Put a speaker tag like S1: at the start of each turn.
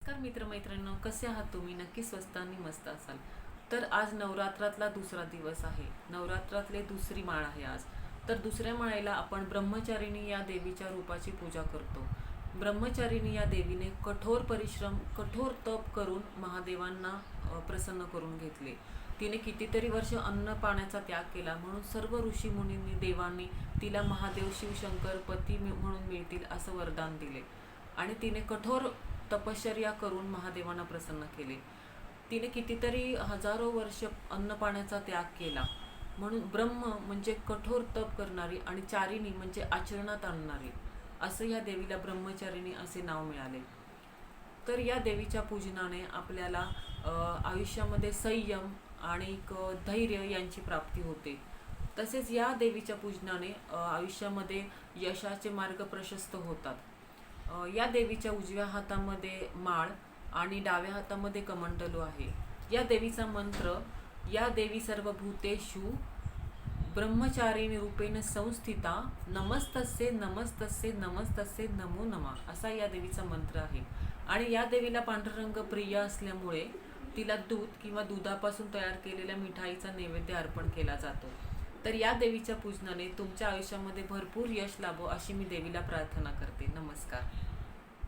S1: नमस्कार मित्रमैत्रिणींनो, कसे आहात तुम्ही? नक्की स्वस्त आणि मस्त असाल. तर आज नवरात्रातला दुसरा दिवस आहे. नवरात्रातले दुसरी माळ आहे आज. तर दुसऱ्या माळेला आपण ब्रह्मचारिणी या देवीच्या रूपाची पूजा करतो. ब्रह्मचारिणी या देवीने कठोर परिश्रम, कठोर तप करून महादेवांना प्रसन्न करून घेतले. तिने कितीतरी वर्ष अन्न पाण्याचा त्याग केला, म्हणून सर्व ऋषीमुनींनी, देवांनी तिला महादेव शिवशंकर पती म्हणून मिळतील असं वरदान दिले. आणि तिने कठोर तपश्चर्या करून महादेवांना प्रसन्न केले. तिने कितीतरी हजारो वर्ष अन्न पाण्याचा त्याग केला, म्हणून ब्रह्म म्हणजे कठोर तप करणारी आणि चारिणी म्हणजे आचरणात आणणारी, असं या देवीला ब्रह्मचारिणी असे नाव मिळाले. तर या देवीच्या पूजनाने आपल्याला आयुष्यामध्ये संयम आणि धैर्य यांची प्राप्ती होते. तसेच या देवीच्या पूजनाने आयुष्यामध्ये यशाचे मार्ग प्रशस्त होतात. या देवीच्या उजव्या हातामध्ये माळ आणि डाव्या हातामध्ये कमंडलू आहे. या देवीचा मंत्र, या देवी सर्वभूतेषु ब्रह्मचारिणी रूपेण संस्थिता नमस्तस्ये नमस्तस्ये नमस्तस्ये नमो नमः, असा या देवीचा मंत्र आहे. आणि या देवीला पांढरा रंग प्रिय असल्यामुळे तिला दूध किंवा दुधापासून तयार केलेल्या मिठाईचा नैवेद्य अर्पण केला जातो. तर या देवीच्या पूजनाने तुमच्या आयुष्यामध्ये भरपूर यश लाभो अशी मी देवीला प्रार्थना करते. नमस्कार.